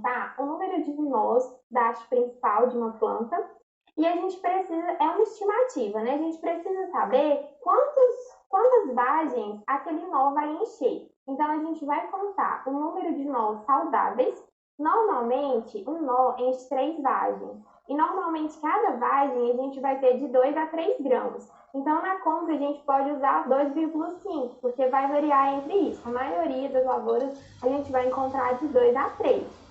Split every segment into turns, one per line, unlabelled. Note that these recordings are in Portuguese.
contar o número de nós da haste principal de uma planta e a gente precisa, é uma estimativa, né? A gente precisa saber quantas vagens aquele nó vai encher. Então, a gente vai contar o número de nós saudáveis. Normalmente, um nó enche 3 vagens. E, normalmente, cada vagem a gente vai ter de 2 a 3 grãos. Então, na conta, a gente pode usar 2,5, porque vai variar entre isso. A maioria das lavouras, a gente vai encontrar de 2 a 3.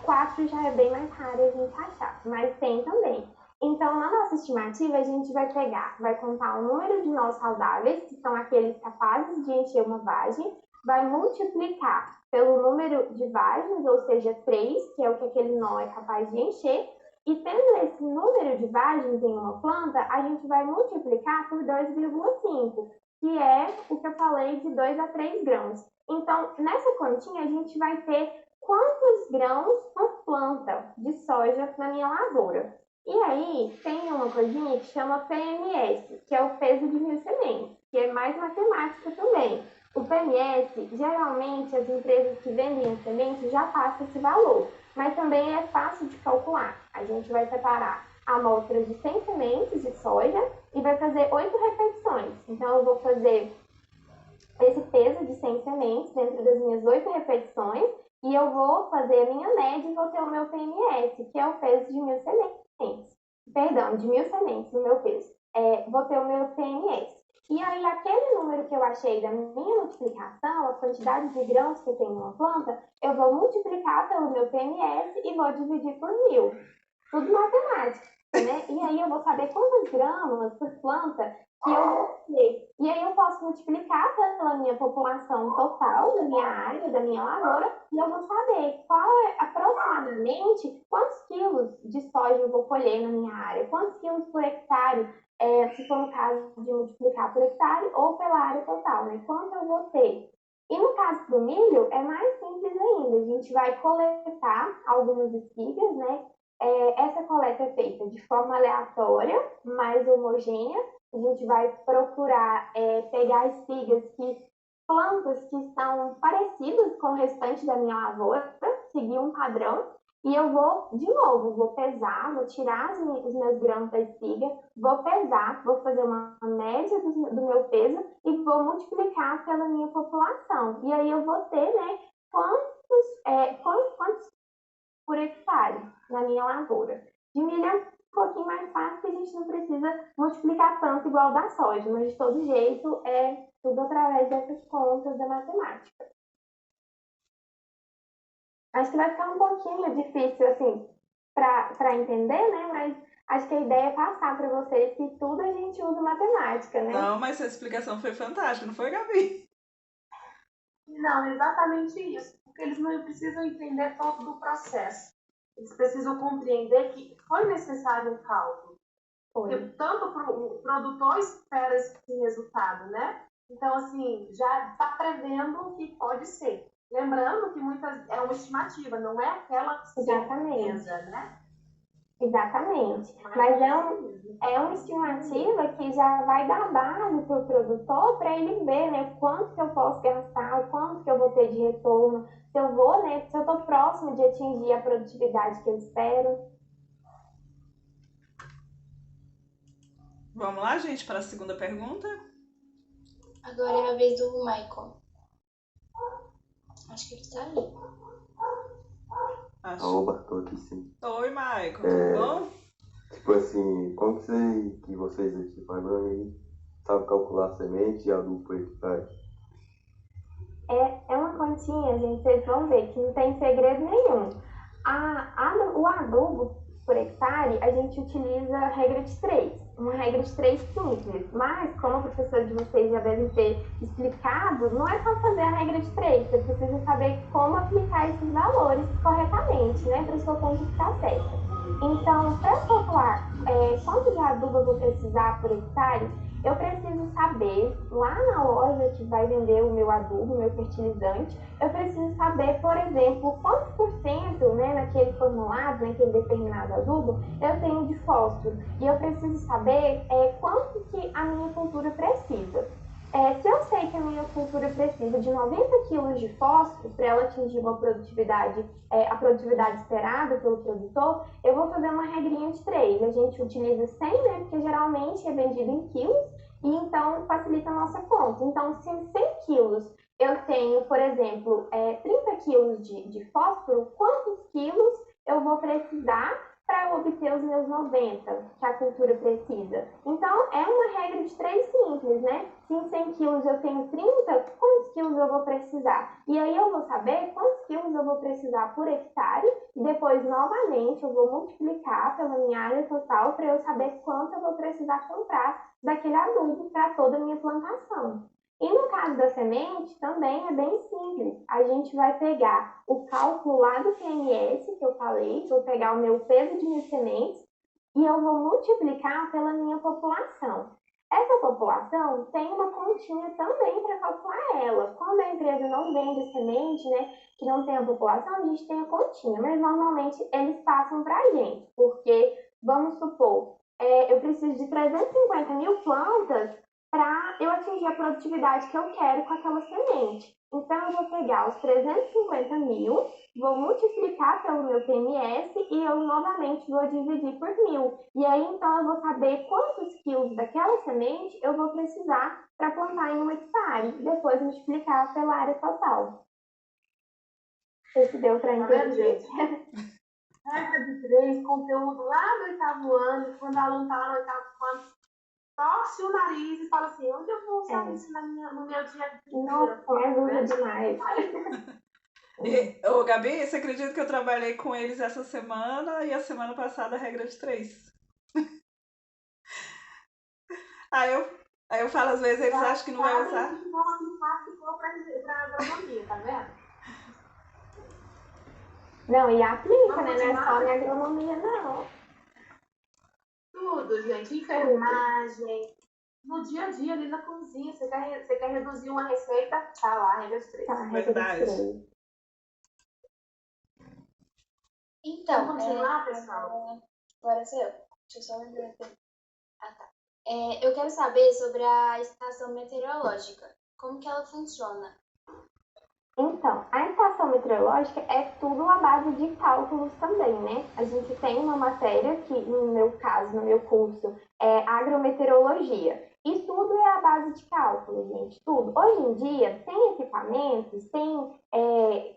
4 já é bem mais raro a gente achar, mas tem também. Então, na nossa estimativa, a gente vai contar o número de nós saudáveis, que são aqueles capazes de encher uma vagem, vai multiplicar pelo número de vagens, ou seja, 3, que é o que aquele nó é capaz de encher, e tendo esse número de vagens em uma planta, a gente vai multiplicar por 2,5, que é o que eu falei de 2 a 3 grãos. Então, nessa continha, a gente vai ter quantos grãos por planta de soja na minha lavoura. E aí, tem uma coisinha que chama PMS, que é o peso de 1.000 sementes, que é mais matemática também. O PMS, geralmente, as empresas que vendem as sementes já passam esse valor, mas também é fácil de calcular. A gente vai separar amostras de 100 sementes de soja e vai fazer 8 repetições. Então, eu vou fazer esse peso de 100 sementes dentro das minhas 8 repetições e eu vou fazer a minha média e vou ter o meu PMS, que é o peso de 1.000 sementes. Perdão, de 1.000 sementes no meu peso. Vou ter o meu PMS. E aí, aquele número que eu achei da minha multiplicação, a quantidade de grãos que eu tenho numa planta, eu vou multiplicar pelo meu PMS e vou dividir por 1.000. Tudo matemática, né? E aí, eu vou saber quantas gramas por planta que eu vou ter. E aí, eu posso multiplicar pela minha população total da minha área, da minha lavoura, e eu vou saber aproximadamente quantos quilos de soja eu vou colher na minha área, quantos quilos por hectare, se for no caso de multiplicar por hectare ou pela área total, né? Quanto eu vou ter. E no caso do milho, é mais simples ainda. A gente vai coletar algumas espigas, né? Essa coleta é feita de forma aleatória, mais homogênea. A gente vai procurar pegar espigas plantas que estão parecidas com o restante da minha lavoura, seguir um padrão. E eu vou pesar, vou tirar os meus grãos da espiga, vou pesar, vou fazer uma média do meu peso e vou multiplicar pela minha população. E aí eu vou ter, né, quantos por hectare na minha lavoura. De milho é um pouquinho mais fácil, porque a gente não precisa multiplicar tanto igual da soja, mas de todo jeito é tudo através dessas contas da matemática. Acho que vai ficar um pouquinho difícil, assim, para entender, né? Mas acho que a ideia é passar para vocês que tudo a gente usa matemática, né?
Não, mas essa explicação foi fantástica, não foi, Gabi?
Não, exatamente isso. Porque eles não precisam entender todo o processo. Eles precisam compreender que foi necessário um cálculo. Porque tanto o produtor espera esse resultado, né? Então, assim, já está prevendo o que pode ser. Lembrando que é uma estimativa, não é aquela certeza, né?
Exatamente. Mas é uma estimativa que já vai dar base para o produtor para ele ver, né, quanto que eu posso gastar, quanto que eu vou ter de retorno, se eu estou próximo de atingir a produtividade que eu espero.
Vamos lá, gente, para a segunda pergunta?
Agora é a vez do Michael. Acho que ele está ali.
Oba, tô aqui sim.
Oi, Michael, tudo bom?
Tipo assim, como que vocês aqui pagando aí sabem calcular a semente e adubo por hectare?
É uma continha, gente, vocês vão ver que não tem segredo nenhum. O adubo por hectare, a gente utiliza a regra de 3, uma regra de 3 simples, mas como a professora de vocês já deve ter explicado, não é só fazer a regra de 3, você precisa saber como aplicar esses valores corretamente, né, para sua conta ficar certa. Então, para calcular quanto de adubo eu vou precisar por hectare, eu preciso saber, lá na loja que vai vender o meu adubo, o meu fertilizante, eu preciso saber, por exemplo, quantos por cento, né, naquele formulado, naquele determinado adubo, eu tenho de fósforo. E eu preciso saber quanto que a minha cultura precisa. Se eu sei que a minha cultura precisa de 90 quilos de fósforo para ela atingir uma produtividade, a produtividade esperada pelo produtor, eu vou fazer uma regrinha de 3. A gente utiliza 100, né, porque geralmente é vendido em quilos, e então facilita a nossa conta. Então, se em 100 quilos eu tenho, por exemplo, 30 quilos de fósforo, quantos quilos eu vou precisar para eu obter os meus 90 que a cultura precisa? Então, é uma regra de 3 simples, né? Se em 100 quilos eu tenho 30, quantos quilos eu vou precisar? E aí eu vou saber quantos quilos eu vou precisar por hectare, e depois, novamente, eu vou multiplicar pela minha área total para eu saber quanto eu vou precisar comprar daquele adubo para toda a minha plantação. E no caso da semente, também é bem simples. A gente vai pegar o cálculo lá do PMS, que eu falei, vou pegar o meu peso de minhas sementes e eu vou multiplicar pela minha população. Essa população tem uma continha também para calcular ela. Quando a empresa não vende semente, né, que não tem a população, a gente tem a continha, mas normalmente eles passam para a gente, porque, vamos supor, eu preciso de 350 mil plantas para eu atingir a produtividade que eu quero com aquela semente. Então, eu vou pegar os 350 mil, vou multiplicar pelo meu PMS e eu novamente vou dividir por 1.000. E aí, então, eu vou saber quantos quilos daquela semente eu vou precisar para plantar em 1 hectare. Depois, multiplicar pela área total. Não sei se deu para
Tá vendo,
entender.
gente? Regra de 3, conteúdo lá no 8º ano, quando o aluno está lá no 8º ano, torce o nariz e fala assim, onde eu vou usar isso no meu dia a dia?
Nossa, mas usa demais.
Ô, Gabi, você acredita que eu trabalhei com eles essa semana e a semana passada a regra de 3? Aí eu falo, às vezes eles acham que não vai usar.
Não aplicar se for para agronomia, tá vendo?
Não, e aplica, né?
Vamos
Não é
continuar?
só na agronomia, não.
Tudo, gente. Enfermagem. No dia a dia, ali na cozinha, você quer reduzir uma receita, tá lá, regra de 3.
Tá, regra de
Verdade.
3.
Então,
Vamos continuar, pessoal?
agora sou eu. Deixa eu só lembrar. Ah, tá. Eu quero saber sobre a estação meteorológica. Como que ela funciona?
Então, a estação meteorológica é tudo à base de cálculos também, né? A gente tem uma matéria que, no meu caso, no meu curso, é agrometeorologia. E tudo é à base de cálculos, gente, tudo. Hoje em dia, tem equipamentos, tem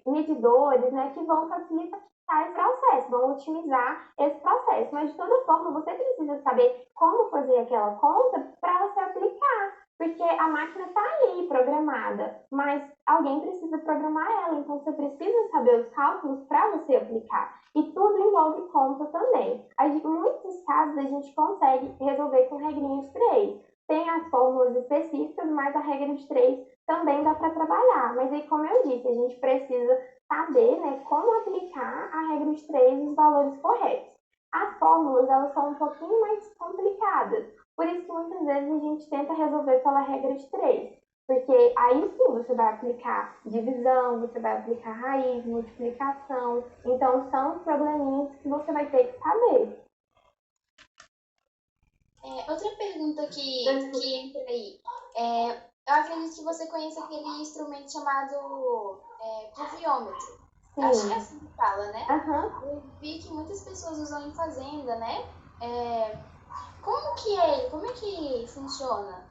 medidores, né, que vão facilitar esse processo, vão otimizar esse processo. Mas, de toda forma, você precisa saber como fazer aquela conta para você aplicar. Porque a máquina está ali programada, mas alguém precisa programar ela, então você precisa saber os cálculos para você aplicar. E tudo envolve conta também. Em muitos casos a gente consegue resolver com regrinha de 3. Tem as fórmulas específicas, mas a regra de 3 também dá para trabalhar. Mas aí, como eu disse, a gente precisa saber, né, como aplicar a regra de 3 e os valores corretos. As fórmulas, elas são um pouquinho mais complicadas. Por isso que muitas vezes a gente tenta resolver pela regra de 3. Porque aí sim você vai aplicar divisão, você vai aplicar raiz, multiplicação. Então são os probleminhas que você vai ter que saber.
Outra pergunta que entra aí. Eu acredito que você conhece aquele instrumento chamado pluviômetro.
Sim.
Acho que é assim que fala, né?
Uhum.
Eu vi que muitas pessoas usam em fazenda, né? Como que é ele? Como é que funciona?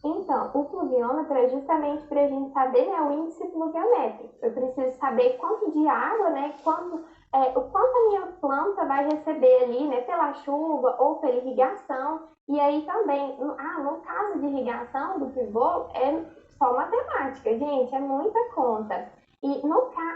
Então, o pluviômetro é justamente para a gente saber, né, o índice pluviométrico. Eu preciso saber quanto de água, né, o quanto a minha planta vai receber ali, né, pela chuva ou pela irrigação. E aí também, no caso de irrigação do pivô, é só matemática, gente, é muita conta. E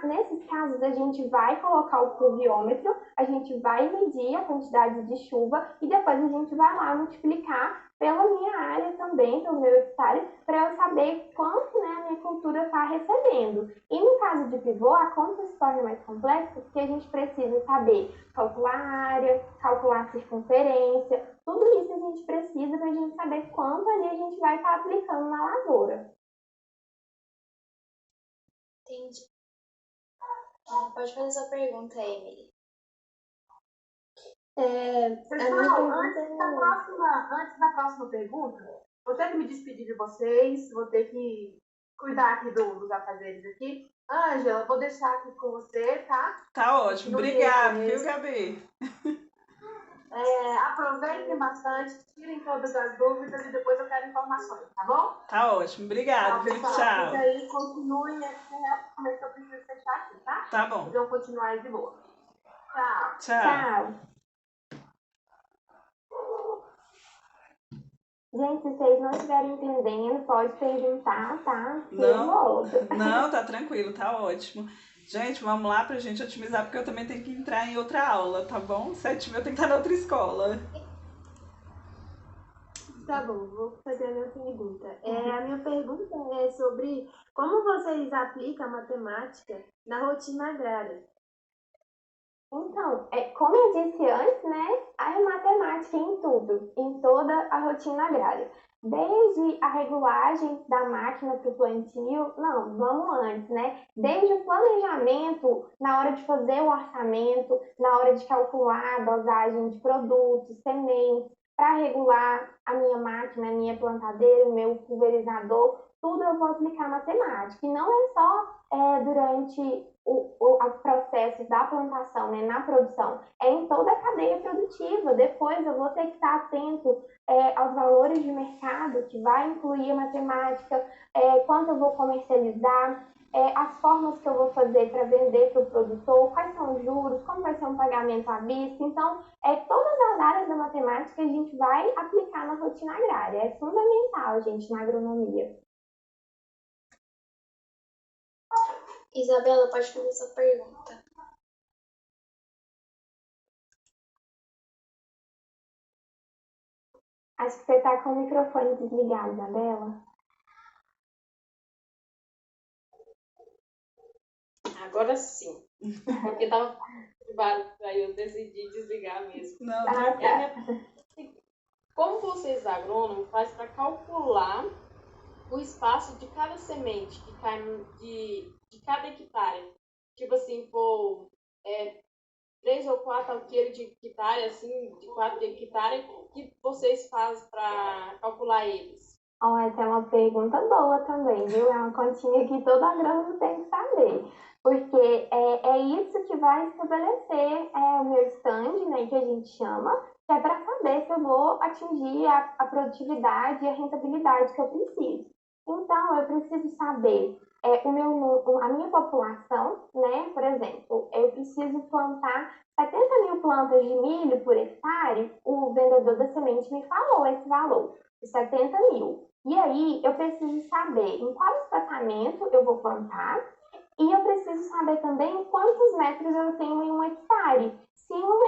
nesses casos, a gente vai colocar o pluviômetro, a gente vai medir a quantidade de chuva e depois a gente vai lá multiplicar pela minha área também, pelo meu hectare, para eu saber quanto, né, a minha cultura está recebendo. E no caso de pivô, a conta se torna mais complexa porque a gente precisa saber calcular a área, calcular a circunferência, tudo isso a gente precisa para a gente saber quanto ali a gente vai estar aplicando na lavoura.
Entendi. Pode fazer sua pergunta, Emily.
Pessoal, antes da próxima pergunta, Vou ter que me despedir de vocês, vou ter que cuidar aqui dos afazeres aqui. Ângela, vou deixar aqui com você, tá?
Tá ótimo. Obrigada, viu, Gabi?
Aproveitem bastante, tirem todas as dúvidas e depois eu quero informações, tá bom?
Tá ótimo. Obrigada, viu?
Pessoal,
Tchau.
fica aí, continuem até como é que eu preciso fechar aqui, tá?
Tá bom.
Vocês vão continuar aí de boa. Tchau.
Tchau.
Tchau. Gente, se vocês não estiverem entendendo, pode perguntar, tá? Que eu volto.
Não, tá tranquilo, tá ótimo. Gente, vamos lá pra gente otimizar, porque eu também tenho que entrar em outra aula, tá bom? 7h eu tenho que estar na outra escola.
Tá bom, vou fazer a minha pergunta. A minha pergunta é sobre como vocês aplicam a matemática na rotina agrária.
Então, como eu disse antes, né, há matemática em tudo, em toda a rotina agrária. Desde a regulagem da máquina para o plantio, não, vamos antes, né? Desde o planejamento, na hora de fazer o orçamento, na hora de calcular a dosagem de produtos, sementes, para regular a minha máquina, a minha plantadeira, o meu pulverizador, tudo eu vou aplicar matemática. E não é só durante o processo da plantação, né, na produção, é em toda a cadeia produtiva. Depois eu vou ter que estar atento aos valores de mercado, que vai incluir a matemática, quanto eu vou comercializar, as formas que eu vou fazer para vender para o produtor, quais são os juros, como vai ser um pagamento à vista. Então, todas as áreas da matemática a gente vai aplicar na rotina agrária. É fundamental, gente, na agronomia.
Isabela, pode fazer sua pergunta.
Acho que você está com o microfone desligado, Isabela.
Agora sim. Porque tava vários, aí eu decidi desligar mesmo.
Não,
Como vocês agrônomos faz para calcular o espaço de cada semente que cai de cada hectare? Tipo assim, for 3 ou 4 alqueires de hectare, assim, de 4 hectares, que vocês fazem para calcular eles?
Essa é uma pergunta boa também, viu? É uma continha que todo agrônomo tem que saber. Porque é isso que vai estabelecer o meu stand, né, que a gente chama, que é para saber se eu vou atingir a produtividade e a rentabilidade que eu preciso. Então, eu preciso saber a minha população, né? Por exemplo, eu preciso plantar 70 mil plantas de milho por hectare, o vendedor da semente me falou esse valor, de 70 mil. E aí, eu preciso saber em qual espaçamento eu vou plantar e eu preciso saber também quantos metros eu tenho em um hectare. Se em um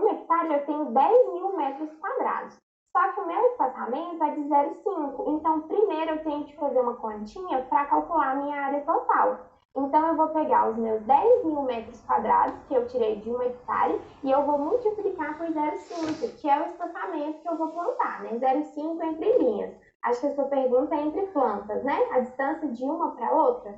hectare eu tenho 10 mil metros quadrados. Só que o meu espaçamento é de 0,5. Então, primeiro eu tenho que fazer uma continha para calcular a minha área total. Então, eu vou pegar os meus 10 mil metros quadrados, que eu tirei de um hectare, e eu vou multiplicar por 0,5, que é o espaçamento que eu vou plantar, né? 0,5 entre linhas. Acho que a sua pergunta é entre plantas, né? A distância de uma para outra.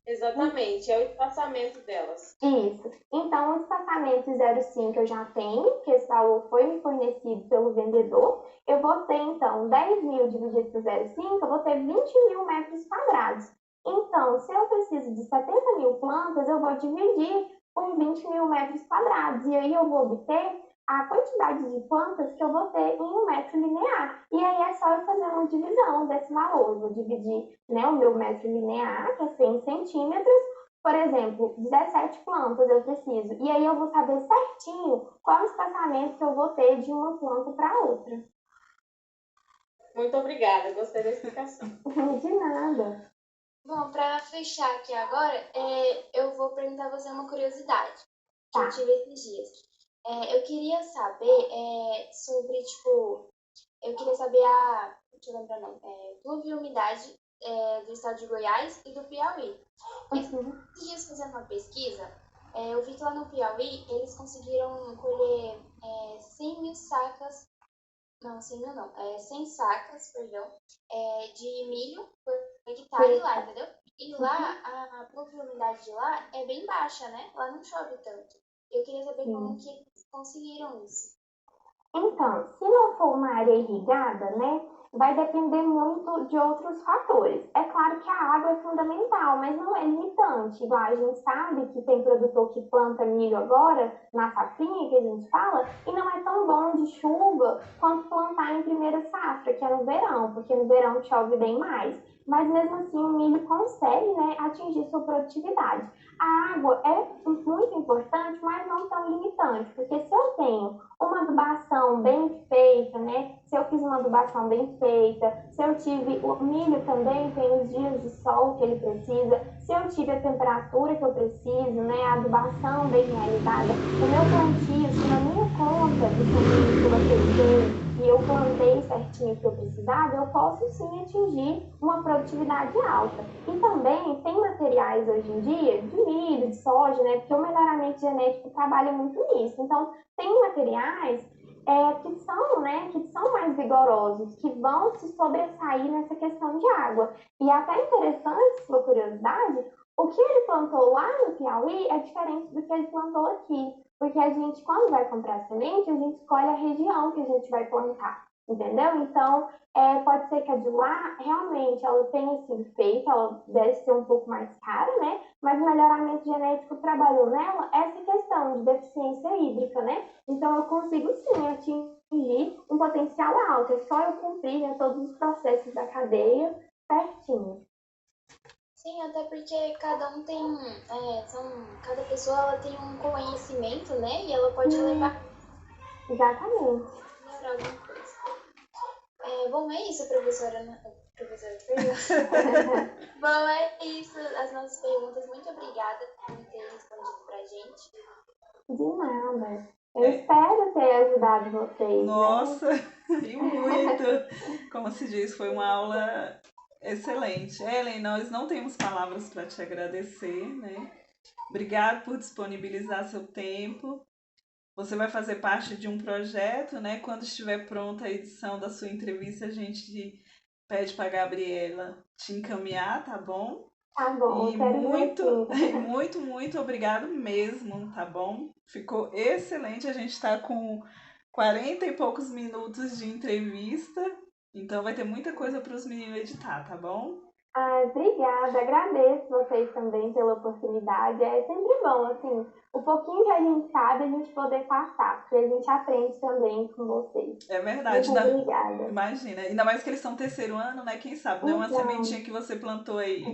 Exatamente, é o espaçamento delas.
Isso. Então, o espaçamento 0,5 eu já tenho, que esse valor foi me fornecido pelo vendedor. Eu vou ter, então, 10 mil dividido por 0,5, eu vou ter 20 mil metros quadrados. Então, se eu preciso de 70 mil plantas, eu vou dividir por 20 mil metros quadrados. E aí eu vou obter a quantidade de plantas que eu vou ter em um metro linear. E aí é só eu fazer uma divisão desse valor. Eu vou dividir, né, o meu metro linear, que é 100 centímetros. Por exemplo, 17 plantas eu preciso. E aí eu vou saber certinho qual o espaçamento que eu vou ter de uma planta para outra.
Muito obrigada, gostei da explicação.
De nada.
Bom, para fechar aqui agora, eu vou perguntar a você uma curiosidade que eu tive esses dias. Eu queria saber sobre, eu queria saber deixa eu lembrar não, pluviometria do estado de Goiás e do Piauí. Esses dias fazendo uma pesquisa, eu vi que lá no Piauí eles conseguiram colher 100 sacas, perdão, de milho por hectare lá, entendeu? E lá, a pluviometria de lá é bem baixa, né? Lá não chove tanto. Eu queria saber como que eles conseguiram isso.
Então, se não for uma área irrigada, né, vai depender muito de outros fatores. É claro que a água é fundamental, mas não é limitante. Igual a gente sabe que tem produtor que planta milho agora, na safrinha que a gente fala, e não é tão bom de chuva quanto plantar em primeira safra, que é no verão, porque no verão chove bem mais. Mas mesmo assim o milho consegue, né, atingir sua produtividade. A água é muito importante, mas não tão limitante, porque se eu tenho uma adubação bem feita, né? Se eu fiz uma adubação bem feita, se eu tive o milho também tem os dias de sol que ele precisa, se eu tive a temperatura que eu preciso, né? A adubação bem realizada, o meu plantio, se na minha conta de milho crescer e eu plantei certinho o que eu precisava, eu posso sim atingir uma produtividade alta. E também tem materiais hoje em dia de milho, de soja, né? Porque o melhoramento genético trabalha muito nisso. Então, tem materiais que são mais vigorosos, que vão se sobressair nessa questão de água. E até interessante, sua curiosidade, o que ele plantou lá no Piauí é diferente do que ele plantou aqui. Porque a gente, quando vai comprar semente, a gente escolhe a região que a gente vai plantar, entendeu? Então, pode ser que a de lá, realmente, ela tenha sido feita, ela deve ser um pouco mais cara, né? Mas o melhoramento genético trabalhou nela essa questão de deficiência hídrica, né? Então, eu consigo, sim, atingir um potencial alto. É só eu cumprir, né, todos os processos da cadeia certinho.
Sim, até porque cada um tem, cada pessoa ela tem um conhecimento, né? E ela pode levar
Exatamente.
para alguma coisa. Bom, é isso, professora. Bom, é isso, as nossas perguntas. Muito obrigada por ter respondido pra gente.
De nada. Eu espero ter ajudado vocês.
Nossa,
né?
e muito! Como se diz, foi uma aula excelente. Ellen, nós não temos palavras para te agradecer, né? Obrigado por disponibilizar seu tempo. Você vai fazer parte de um projeto, né? Quando estiver pronta a edição da sua entrevista, a gente pede para a Gabriela te encaminhar, tá bom?
Tá bom,
E
eu quero
muito, muito obrigado mesmo, tá bom? Ficou excelente. A gente está com 40 e poucos minutos de entrevista, então vai ter muita coisa para os meninos editar, tá bom?
Obrigada, agradeço vocês também pela oportunidade. É sempre bom, assim, o pouquinho que a gente sabe, a gente poder passar, porque a gente aprende também com vocês.
É verdade.
Muito obrigada.
Imagina, ainda mais que eles são terceiro ano, né? Quem sabe, não é uma
Então,
sementinha que você plantou aí.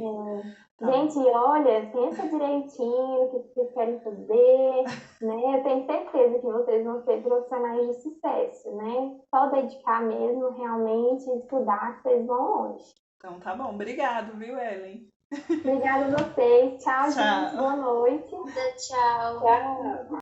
Tá
gente, olha, pensa direitinho o que vocês querem fazer, né? Eu tenho certeza que vocês vão ser profissionais de sucesso, né? Só dedicar mesmo, realmente, estudar, que vocês vão longe.
Então tá bom, obrigado, viu, Ellen?
Obrigada a vocês. Tchau,
Tchau.
gente. Boa noite.
Tchau.
Tchau.